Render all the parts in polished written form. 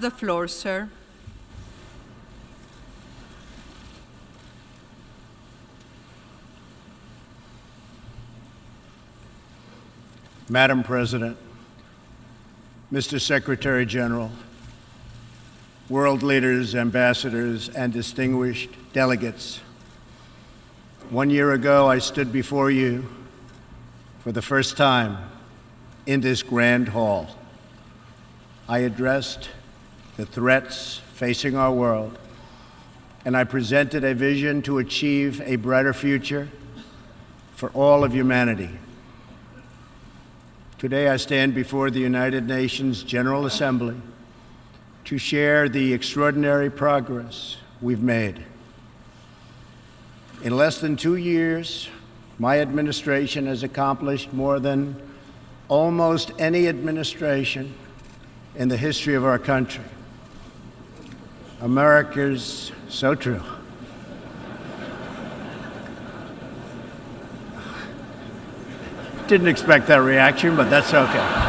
the floor, sir. Madam President, Mr. Secretary General, world leaders, ambassadors, and distinguished delegates, 1 year ago, I stood before you for the first time in this grand hall. I addressed the threats facing our world, and I presented a vision to achieve a brighter future for all of humanity. Today, I stand before the United Nations General Assembly to share the extraordinary progress we've made. In less than 2 years, my administration has accomplished more than almost any administration in the history of our country. America's so true. Didn't expect that reaction, but that's okay.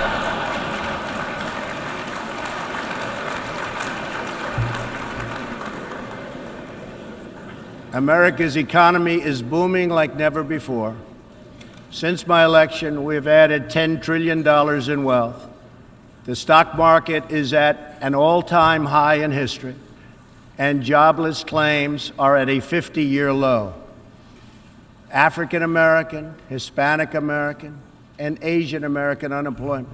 America's economy is booming like never before. Since my election, we've added $10 trillion in wealth. The stock market is at an all-time high in history, and jobless claims are at a 50-year low. African American, Hispanic American, and Asian American unemployment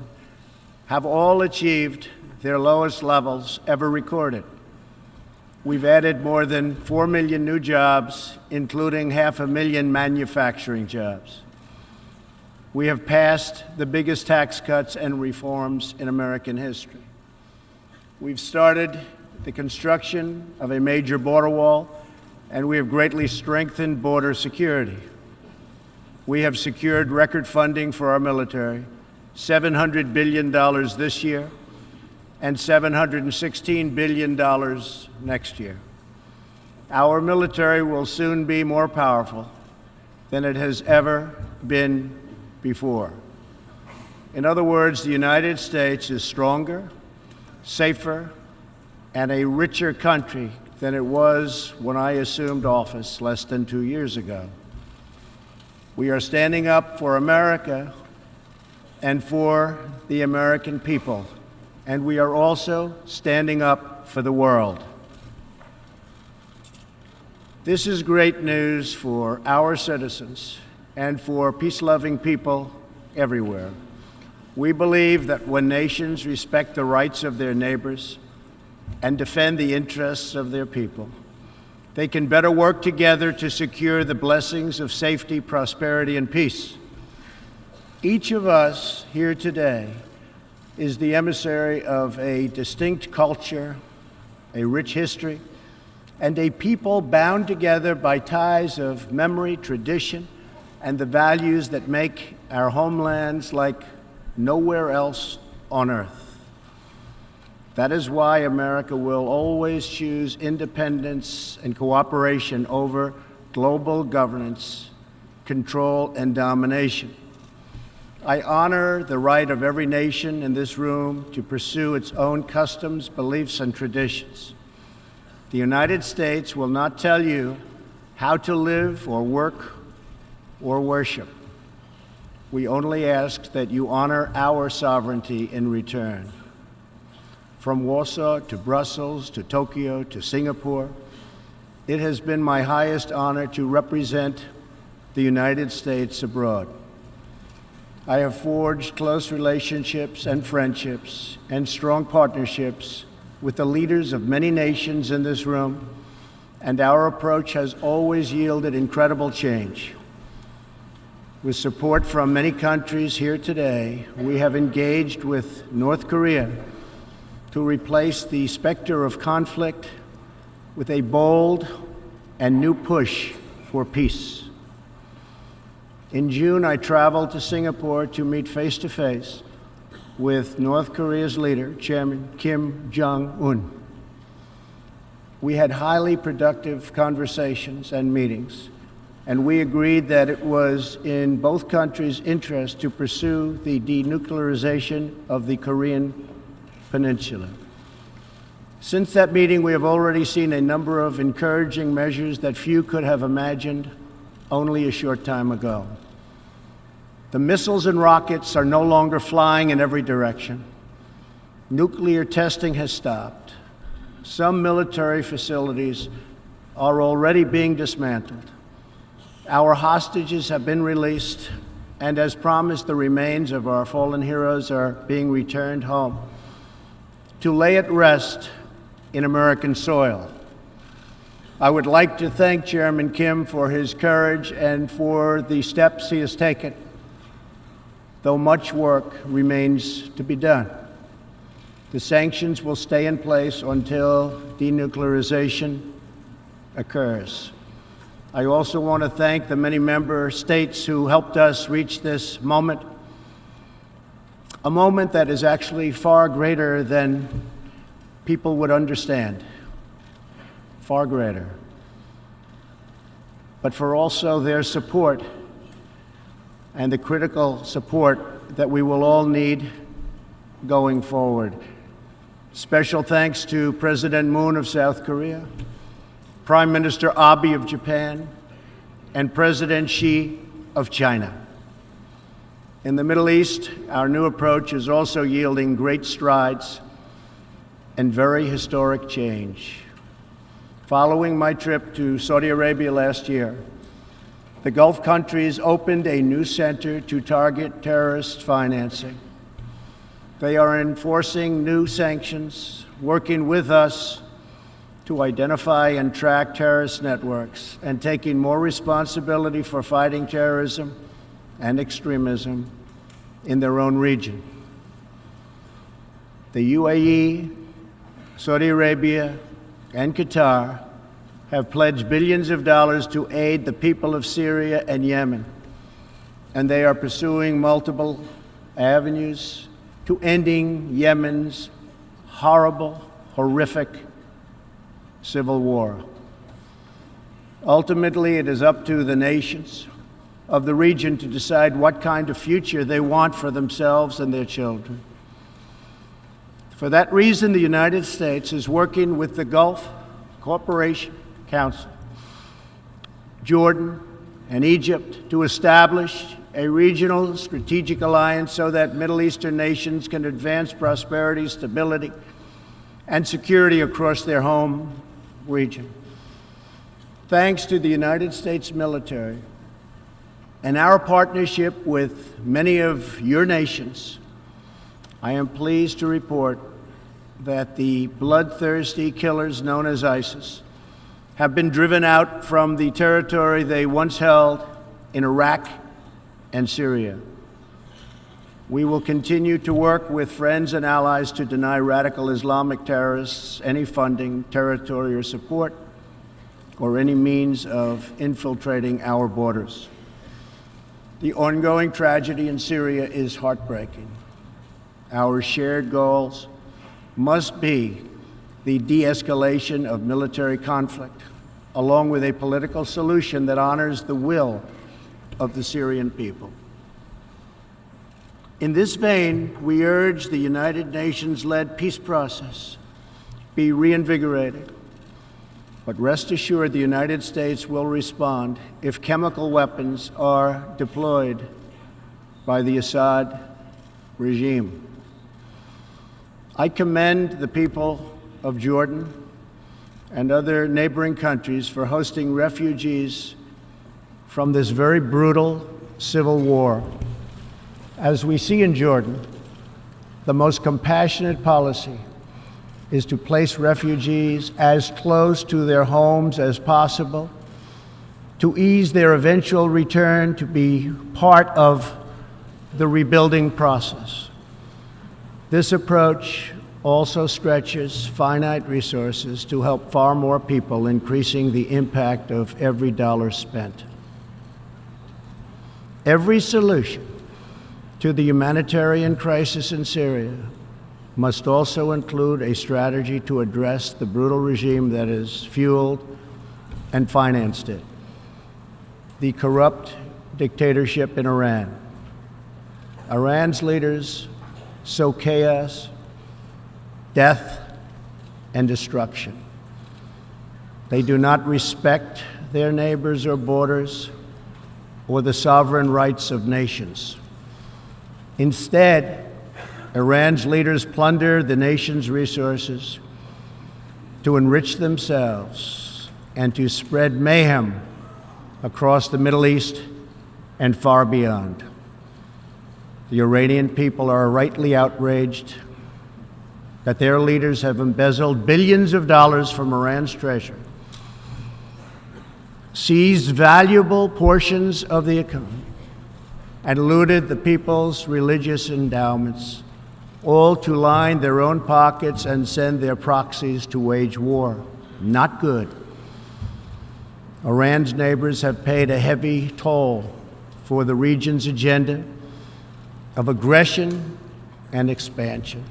have all achieved their lowest levels ever recorded. We've added more than 4 million new jobs, including 500,000 manufacturing jobs. We have passed the biggest tax cuts and reforms in American history. We've started the construction of a major border wall, and we have greatly strengthened border security. We have secured record funding for our military, $700 billion this year, and $716 billion next year. Our military will soon be more powerful than it has ever been before. In other words, the United States is stronger, safer, and a richer country than it was when I assumed office less than 2 years ago. We are standing up for America and for the American people, and we are also standing up for the world. This is great news for our citizens and for peace-loving people everywhere. We believe that when nations respect the rights of their neighbors and defend the interests of their people, they can better work together to secure the blessings of safety, prosperity, and peace. Each of us here today is the emissary of a distinct culture, a rich history, and a people bound together by ties of memory, tradition, and the values that make our homelands like nowhere else on earth. That is why America will always choose independence and cooperation over global governance, control, and domination. I honor the right of every nation in this room to pursue its own customs, beliefs, and traditions. The United States will not tell you how to live or work or worship. We only ask that you honor our sovereignty in return. From Warsaw to Brussels to Tokyo to Singapore, it has been my highest honor to represent the United States abroad. I have forged close relationships and friendships and strong partnerships with the leaders of many nations in this room, and our approach has always yielded incredible change. With support from many countries here today, we have engaged with North Korea to replace the specter of conflict with a bold and new push for peace. In June, I traveled to Singapore to meet face-to-face with North Korea's leader, Chairman Kim Jong-un. We had highly productive conversations and meetings, and we agreed that it was in both countries' interest to pursue the denuclearization of the Korean Peninsula. Since that meeting, we have already seen a number of encouraging measures that few could have imagined only a short time ago. The missiles and rockets are no longer flying in every direction. Nuclear testing has stopped. Some military facilities are already being dismantled. Our hostages have been released, and as promised, the remains of our fallen heroes are being returned home to lay at rest in American soil. I would like to thank Chairman Kim for his courage and for the steps he has taken, though much work remains to be done. The sanctions will stay in place until denuclearization occurs. I also want to thank the many member states who helped us reach this moment, a moment that is actually far greater than people would understand, far greater, but for also their support and the critical support that we will all need going forward. Special thanks to President Moon of South Korea, Prime Minister Abe of Japan, and President Xi of China. In the Middle East, our new approach is also yielding great strides and very historic change. Following my trip to Saudi Arabia last year, the Gulf countries opened a new center to target terrorist financing. They are enforcing new sanctions, working with us to identify and track terrorist networks, and taking more responsibility for fighting terrorism and extremism in their own region. The UAE, Saudi Arabia, and Qatar have pledged billions of dollars to aid the people of Syria and Yemen, and they are pursuing multiple avenues to ending Yemen's horrible, horrific civil war. Ultimately, it is up to the nations of the region to decide what kind of future they want for themselves and their children. For that reason, the United States is working with the Gulf Cooperation Council, Jordan, and Egypt to establish a regional strategic alliance so that Middle Eastern nations can advance prosperity, stability, and security across their home region. Thanks to the United States military and our partnership with many of your nations, I am pleased to report that the bloodthirsty killers known as ISIS have been driven out from the territory they once held in Iraq and Syria. We will continue to work with friends and allies to deny radical Islamic terrorists any funding, territory, or support, or any means of infiltrating our borders. The ongoing tragedy in Syria is heartbreaking. Our shared goals must be the de-escalation of military conflict, along with a political solution that honors the will of the Syrian people. In this vein, we urge the United Nations-led peace process be reinvigorated, but rest assured the United States will respond if chemical weapons are deployed by the Assad regime. I commend the people of Jordan and other neighboring countries for hosting refugees from this very brutal civil war. As we see in Jordan, the most compassionate policy is to place refugees as close to their homes as possible, to ease their eventual return to be part of the rebuilding process. This approach also stretches finite resources to help far more people, increasing the impact of every dollar spent. Every solution to the humanitarian crisis in Syria must also include a strategy to address the brutal regime that has fueled and financed it, the corrupt dictatorship in Iran. Iran's leaders sow chaos, death, and destruction. They do not respect their neighbors or borders or the sovereign rights of nations. Instead, Iran's leaders plunder the nation's resources to enrich themselves and to spread mayhem across the Middle East and far beyond. The Iranian people are rightly outraged that their leaders have embezzled billions of dollars from Iran's treasury, seized valuable portions of the economy, and looted the people's religious endowments, all to line their own pockets and send their proxies to wage war. Not good. Iran's neighbors have paid a heavy toll for the region's agenda of aggression and expansion.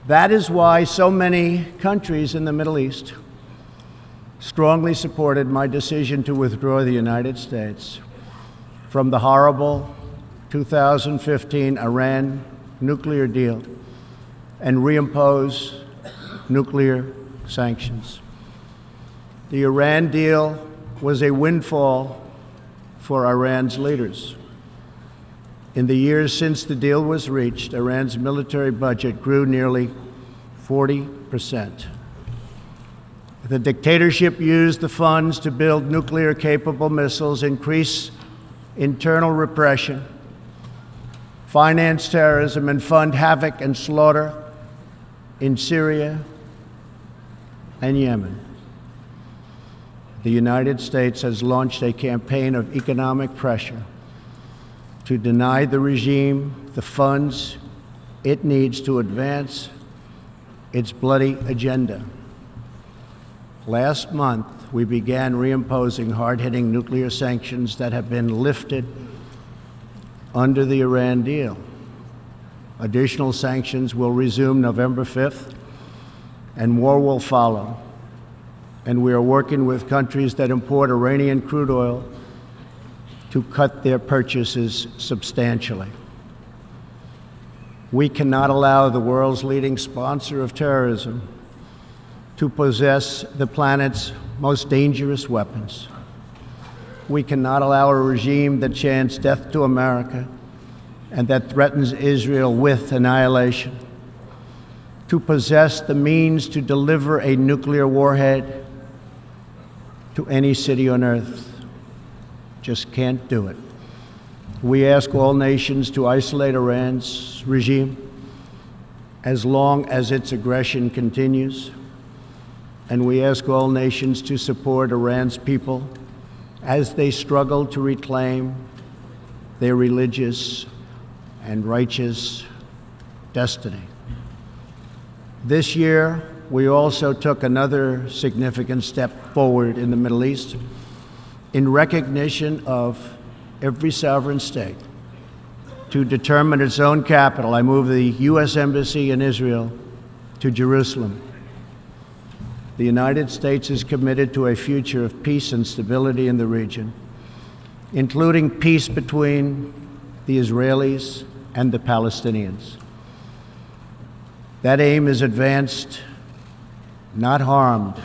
That is why so many countries in the Middle East strongly supported my decision to withdraw the United States from the horrible 2015 Iran nuclear deal and reimpose nuclear sanctions. The Iran deal was a windfall for Iran's leaders. In the years since the deal was reached, Iran's military budget grew nearly 40%. The dictatorship used the funds to build nuclear-capable missiles, increase internal repression, finance terrorism, and fund havoc and slaughter in Syria and Yemen. The United States has launched a campaign of economic pressure to deny the regime the funds it needs to advance its bloody agenda. Last month, we began reimposing hard-hitting nuclear sanctions that have been lifted under the Iran deal. Additional sanctions will resume November 5th, and more will follow. And we are working with countries that import Iranian crude oil to cut their purchases substantially. We cannot allow the world's leading sponsor of terrorism to possess the planet's most dangerous weapons. We cannot allow a regime that chants death to America and that threatens Israel with annihilation to possess the means to deliver a nuclear warhead to any city on earth. Just can't do it. We ask all nations to isolate Iran's regime as long as its aggression continues. And we ask all nations to support Iran's people as they struggle to reclaim their religious and righteous destiny. This year, we also took another significant step forward in the Middle East in recognition of every sovereign state to determine its own capital. I moved the U.S. Embassy in Israel to Jerusalem. The United States is committed to a future of peace and stability in the region, including peace between the Israelis and the Palestinians. That aim is advanced, not harmed,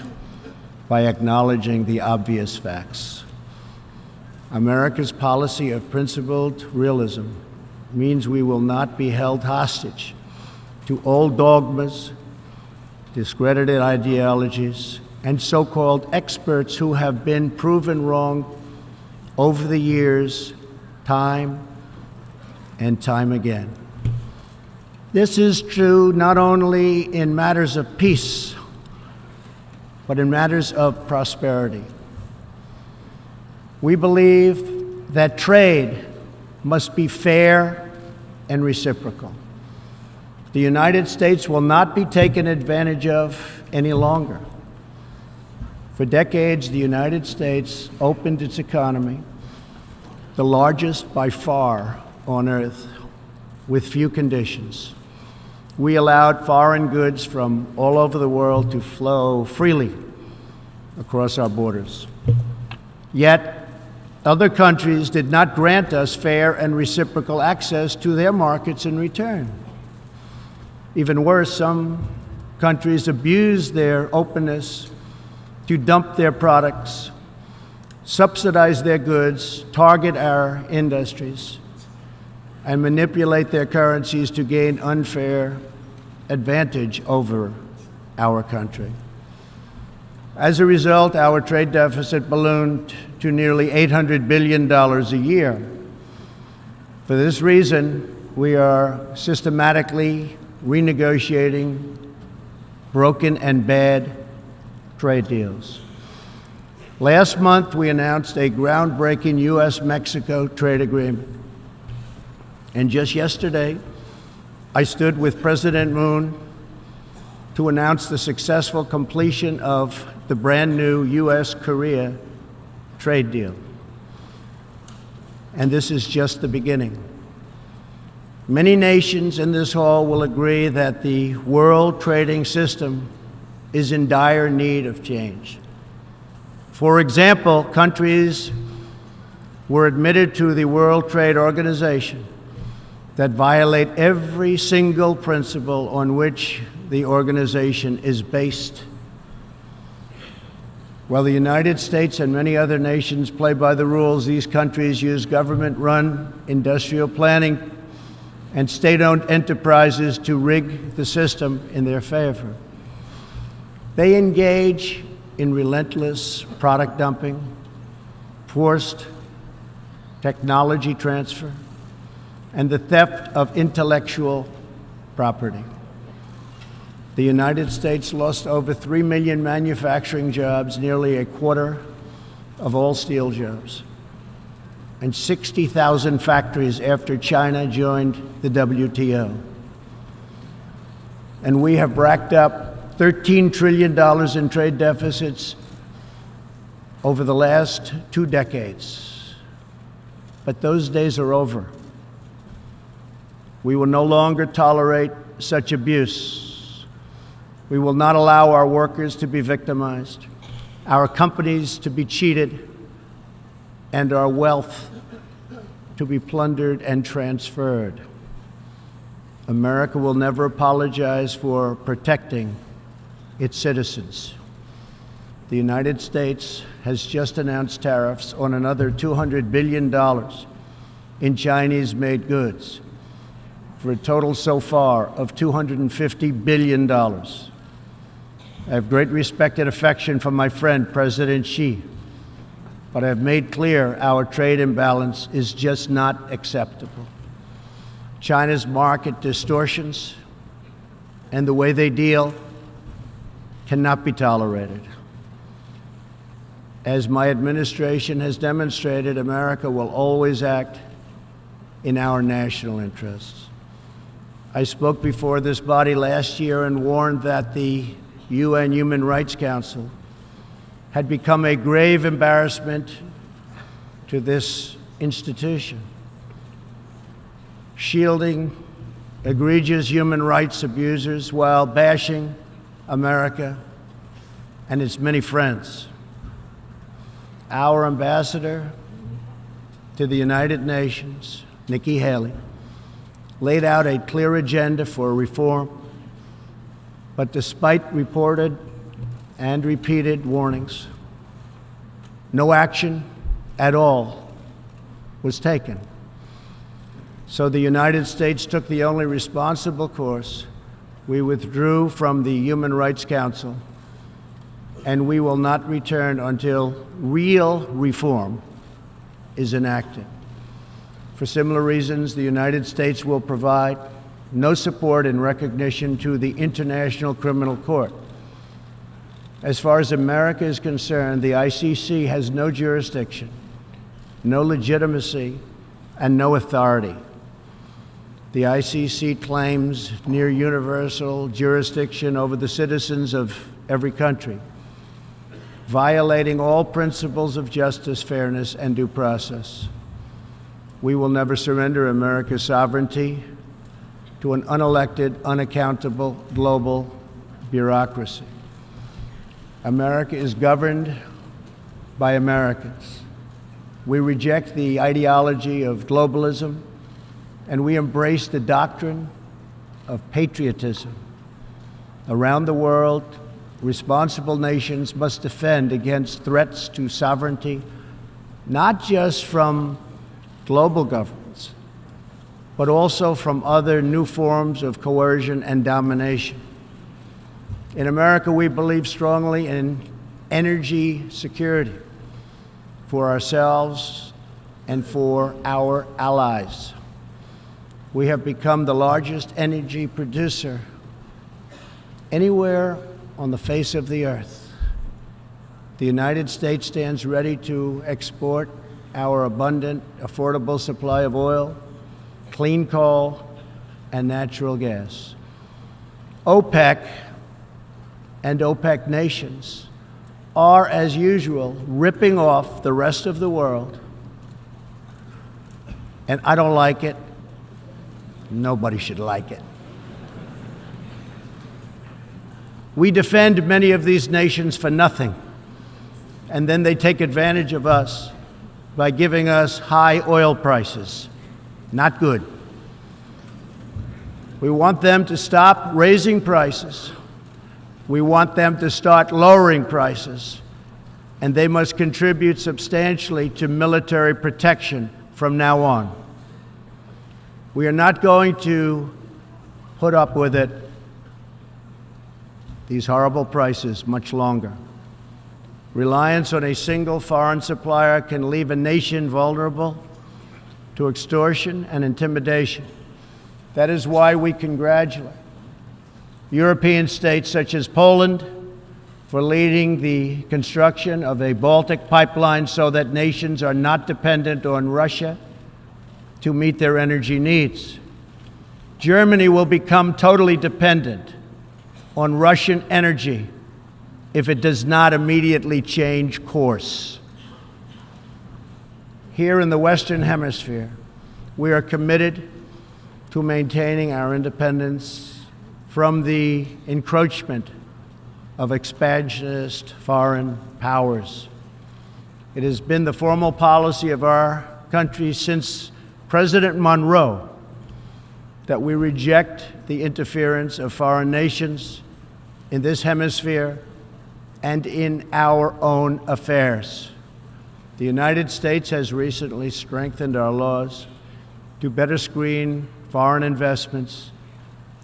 by acknowledging the obvious facts. America's policy of principled realism means we will not be held hostage to old dogmas, discredited ideologies, and so-called experts who have been proven wrong over the years, time and time again. This is true not only in matters of peace, but in matters of prosperity. We believe that trade must be fair and reciprocal. The United States will not be taken advantage of any longer. For decades, the United States opened its economy, the largest by far on earth, with few conditions. We allowed foreign goods from all over the world to flow freely across our borders. Yet, other countries did not grant us fair and reciprocal access to their markets in return. Even worse, some countries abuse their openness to dump their products, subsidize their goods, target our industries, and manipulate their currencies to gain unfair advantage over our country. As a result, our trade deficit ballooned to nearly $800 billion a year. For this reason, we are systematically renegotiating broken and bad trade deals. Last month, we announced a groundbreaking U.S.-Mexico trade agreement. And just yesterday, I stood with President Moon to announce the successful completion of the brand new U.S.-Korea trade deal. And this is just the beginning. Many nations in this hall will agree that the world trading system is in dire need of change. For example, countries were admitted to the World Trade Organization that violate every single principle on which the organization is based. While the United States and many other nations play by the rules, these countries use government-run industrial planning and state-owned enterprises to rig the system in their favor. They engage in relentless product dumping, forced technology transfer, and the theft of intellectual property. The United States lost over 3 million manufacturing jobs, nearly a quarter of all steel jobs, and 60,000 factories after China joined the WTO. And we have racked up $13 trillion in trade deficits over the last 2 decades. But those days are over. We will no longer tolerate such abuse. We will not allow our workers to be victimized, our companies to be cheated, and our wealth to be plundered and transferred. America will never apologize for protecting its citizens. The United States has just announced tariffs on another $200 billion in Chinese-made goods, for a total so far of $250 billion. I have great respect and affection for my friend, President Xi, but I have made clear our trade imbalance is just not acceptable. China's market distortions and the way they deal cannot be tolerated. As my administration has demonstrated, America will always act in our national interests. I spoke before this body last year and warned that the UN Human Rights Council had become a grave embarrassment to this institution, shielding egregious human rights abusers while bashing America and its many friends. Our ambassador to the United Nations, Nikki Haley, laid out a clear agenda for reform, but despite reported and repeated warnings, no action at all was taken. So the United States took the only responsible course. We withdrew from the Human Rights Council, and we will not return until real reform is enacted. For similar reasons, the United States will provide no support in recognition to the International Criminal Court. As far as America is concerned, the ICC has no jurisdiction, no legitimacy, and no authority. The ICC claims near universal jurisdiction over the citizens of every country, violating all principles of justice, fairness, and due process. We will never surrender America's sovereignty to an unelected, unaccountable global bureaucracy. America is governed by Americans. We reject the ideology of globalism, and we embrace the doctrine of patriotism. Around the world, responsible nations must defend against threats to sovereignty, not just from global governments, but also from other new forms of coercion and domination. In America, we believe strongly in energy security for ourselves and for our allies. We have become the largest energy producer anywhere on the face of the earth. The United States stands ready to export our abundant, affordable supply of oil, clean coal, and natural gas. OPEC and OPEC nations are, as usual, ripping off the rest of the world, and I don't like it. Nobody should like it. We defend many of these nations for nothing, and then they take advantage of us by giving us high oil prices. Not good. We want them to stop raising prices. We want them to start lowering prices, and they must contribute substantially to military protection from now on. We are not going to put up with it, these horrible prices, much longer. Reliance on a single foreign supplier can leave a nation vulnerable to extortion and intimidation. That is why we congratulate European states such as Poland for leading the construction of a Baltic pipeline so that nations are not dependent on Russia to meet their energy needs. Germany will become totally dependent on Russian energy if it does not immediately change course. Here in the Western Hemisphere, we are committed to maintaining our independence from the encroachment of expansionist foreign powers. It has been the formal policy of our country since President Monroe that we reject the interference of foreign nations in this hemisphere and in our own affairs. The United States has recently strengthened our laws to better screen foreign investments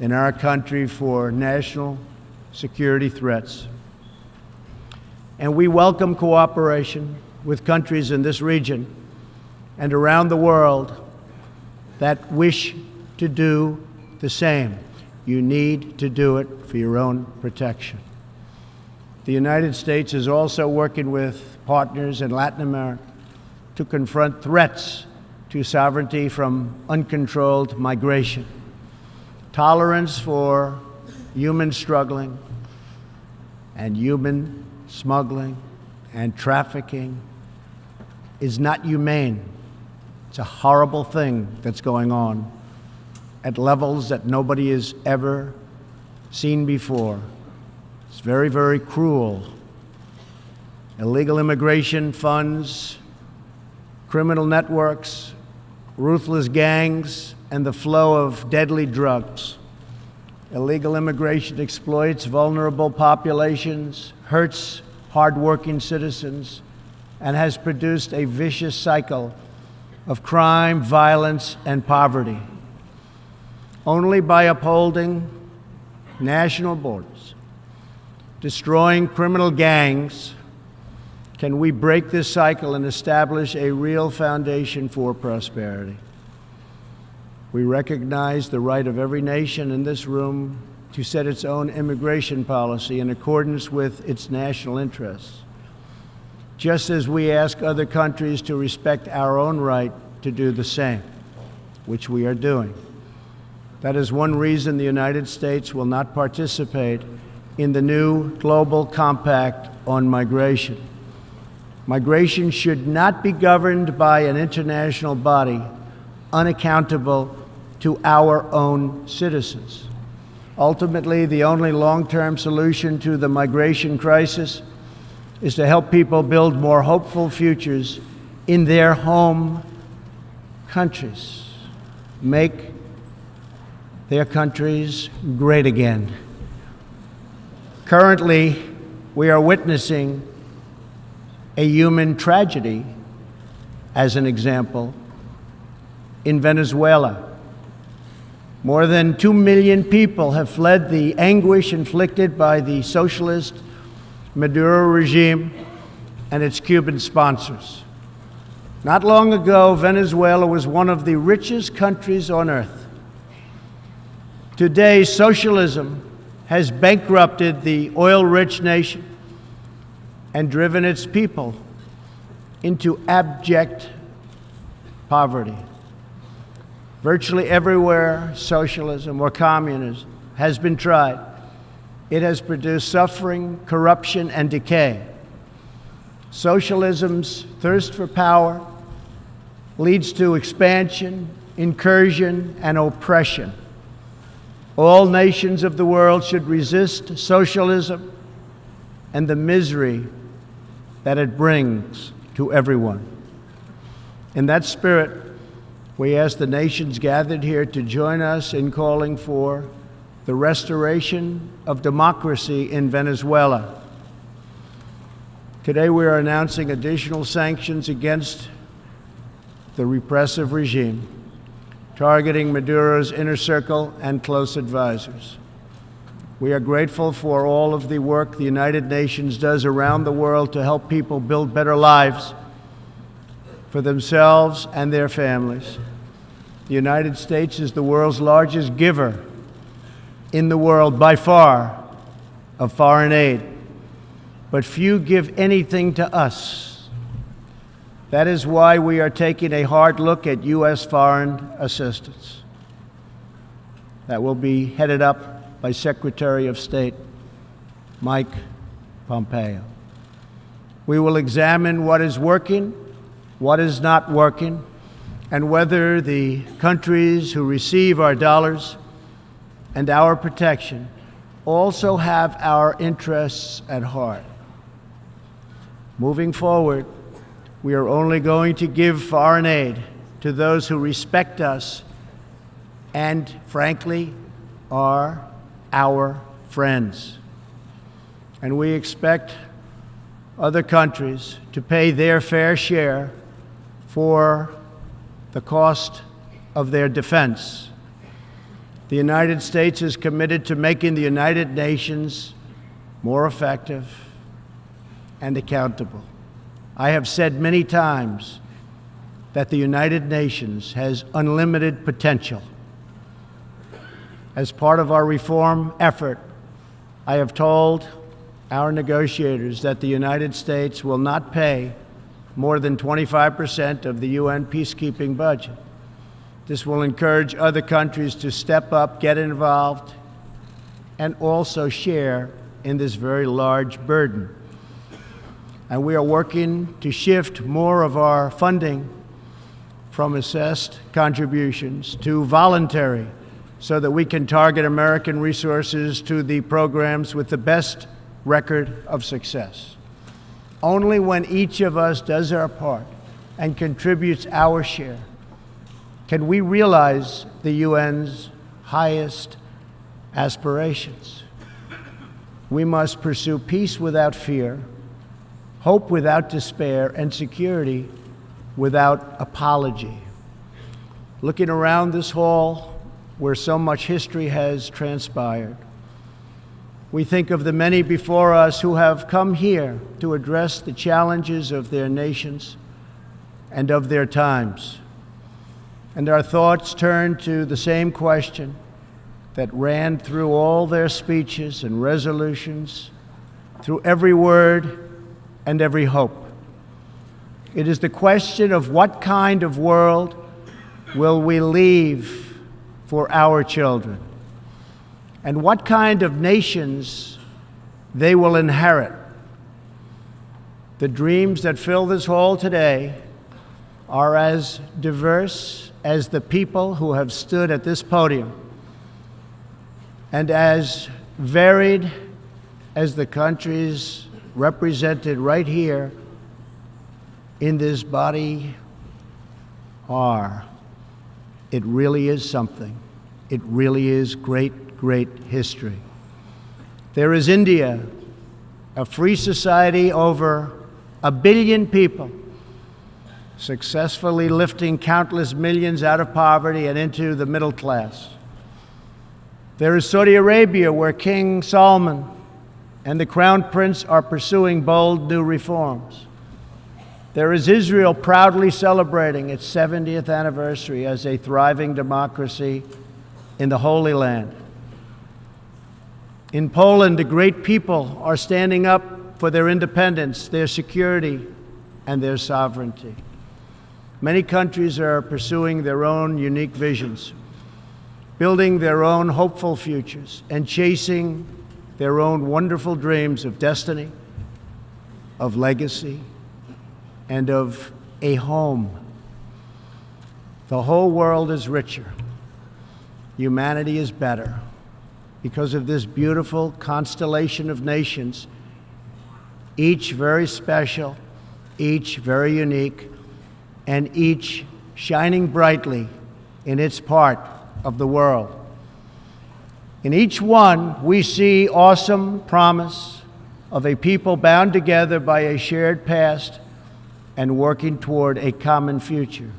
in our country for national security threats. And we welcome cooperation with countries in this region and around the world that wish to do the same. You need to do it for your own protection. The United States is also working with partners in Latin America to confront threats to sovereignty from uncontrolled migration. Tolerance for human struggling and human smuggling and trafficking is not humane. It's a horrible thing that's going on at levels that nobody has ever seen before. It's very, very cruel. Illegal immigration funds criminal networks, ruthless gangs, and the flow of deadly drugs. Illegal immigration exploits vulnerable populations, hurts hardworking citizens, and has produced a vicious cycle of crime, violence, and poverty. Only by upholding national borders, destroying criminal gangs, can we break this cycle and establish a real foundation for prosperity. We recognize the right of every nation in this room to set its own immigration policy in accordance with its national interests, just as we ask other countries to respect our own right to do the same, which we are doing. That is one reason the United States will not participate in the new Global Compact on Migration. Migration should not be governed by an international body unaccountable to our own citizens. Ultimately, the only long-term solution to the migration crisis is to help people build more hopeful futures in their home countries, make their countries great again. Currently, we are witnessing a human tragedy, as an example, in Venezuela. More than 2 million people have fled the anguish inflicted by the socialist Maduro regime and its Cuban sponsors. Not long ago, Venezuela was one of the richest countries on earth. Today, socialism has bankrupted the oil-rich nation and driven its people into abject poverty. Virtually everywhere socialism or communism has been tried, it has produced suffering, corruption, and decay. Socialism's thirst for power leads to expansion, incursion, and oppression. All nations of the world should resist socialism and the misery that it brings to everyone. In that spirit, we ask the nations gathered here to join us in calling for the restoration of democracy in Venezuela. Today, we are announcing additional sanctions against the repressive regime, targeting Maduro's inner circle and close advisors. We are grateful for all of the work the United Nations does around the world to help people build better lives for themselves and their families. The United States is the world's largest giver in the world by far of foreign aid, but few give anything to us. That is why we are taking a hard look at U.S. foreign assistance that will be headed up by Secretary of State Mike Pompeo. We will examine what is working, what is not working, and whether the countries who receive our dollars and our protection also have our interests at heart. Moving forward, we are only going to give foreign aid to those who respect us and, frankly, are our friends. And we expect other countries to pay their fair share for the cost of their defense. The United States is committed to making the United Nations more effective and accountable. I have said many times that the United Nations has unlimited potential. As part of our reform effort, I have told our negotiators that the United States will not pay more than 25% of the UN peacekeeping budget. This will encourage other countries to step up, get involved, and also share in this very large burden. And we are working to shift more of our funding from assessed contributions to voluntary, so that we can target American resources to the programs with the best record of success. Only when each of us does our part and contributes our share can we realize the UN's highest aspirations. We must pursue peace without fear, hope without despair, and security without apology. Looking around this hall, where so much history has transpired, we think of the many before us who have come here to address the challenges of their nations and of their times. And our thoughts turn to the same question that ran through all their speeches and resolutions, through every word and every hope. It is the question of what kind of world will we leave for our children, and what kind of nations they will inherit. The dreams that fill this hall today are as diverse as the people who have stood at this podium, and as varied as the countries represented right here in this body are. It really is something. It really is great, great history. There is India, a free society, over 1 billion people, successfully lifting countless millions out of poverty and into the middle class. There is Saudi Arabia, where King Salman and the Crown Prince are pursuing bold new reforms. There is Israel, proudly celebrating its 70th anniversary as a thriving democracy in the Holy Land. In Poland, the great people are standing up for their independence, their security, and their sovereignty. Many countries are pursuing their own unique visions, building their own hopeful futures, and chasing their own wonderful dreams of destiny, of legacy, and of a home. The whole world is richer. Humanity is better because of this beautiful constellation of nations, each very special, each very unique, and each shining brightly in its part of the world. In each one, we see awesome promise of a people bound together by a shared past and working toward a common future.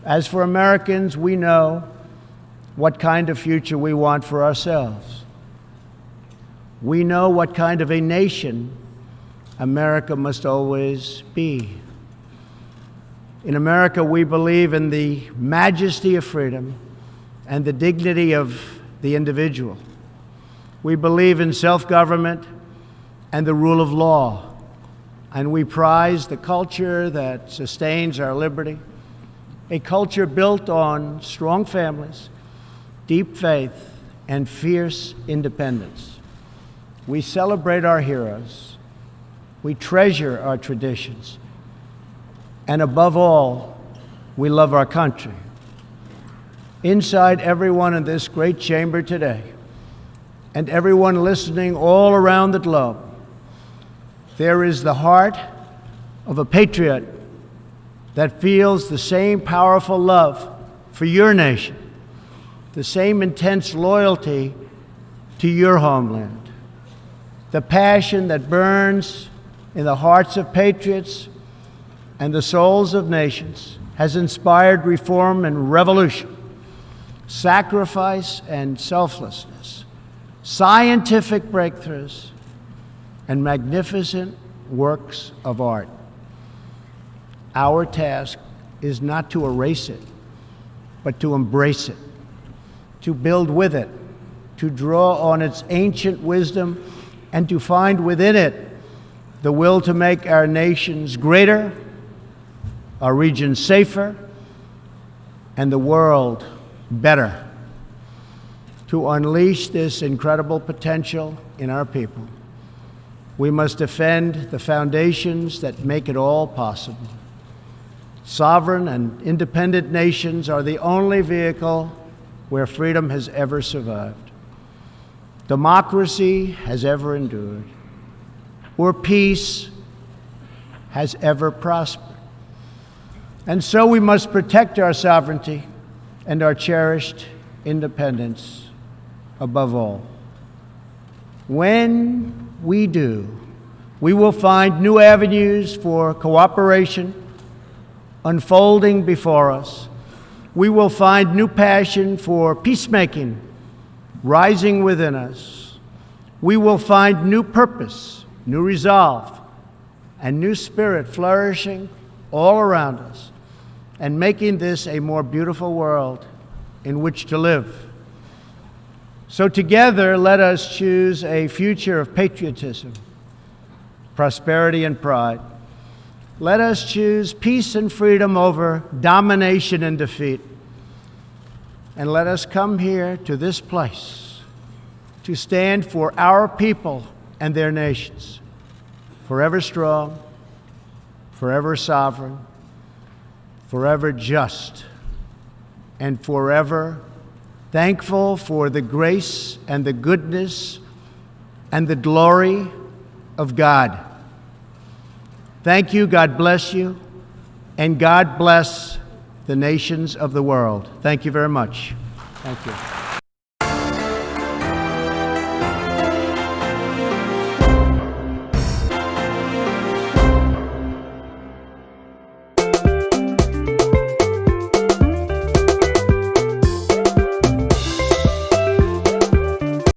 As for Americans, we know what kind of future we want for ourselves. We know what kind of a nation America must always be. In America, we believe in the majesty of freedom and the dignity of the individual. We believe in self-government and the rule of law. And we prize the culture that sustains our liberty, a culture built on strong families, deep faith, and fierce independence. We celebrate our heroes. We treasure our traditions. And above all, we love our country. Inside everyone in this great chamber today, and everyone listening all around the globe, there is the heart of a patriot that feels the same powerful love for your nation, the same intense loyalty to your homeland. The passion that burns in the hearts of patriots and the souls of nations has inspired reform and revolution, sacrifice and selflessness, scientific breakthroughs, and magnificent works of art. Our task is not to erase it, but to embrace it, to build with it, to draw on its ancient wisdom, and to find within it the will to make our nations greater, our region safer, and the world better. To unleash this incredible potential in our people, we must defend the foundations that make it all possible. Sovereign and independent nations are the only vehicle where freedom has ever survived, democracy has ever endured, or peace has ever prospered. And so we must protect our sovereignty and our cherished independence above all. When we do, we will find new avenues for cooperation unfolding before us. We will find new passion for peacemaking rising within us. We will find new purpose, new resolve, and new spirit flourishing all around us, and making this a more beautiful world in which to live. So together, let us choose a future of patriotism, prosperity, and pride. Let us choose peace and freedom over domination and defeat. And let us come here to this place to stand for our people and their nations, forever strong, forever sovereign, forever just, and forever thankful for the grace and the goodness and the glory of God. Thank you, God bless you, and God bless the nations of the world. Thank you very much. Thank you.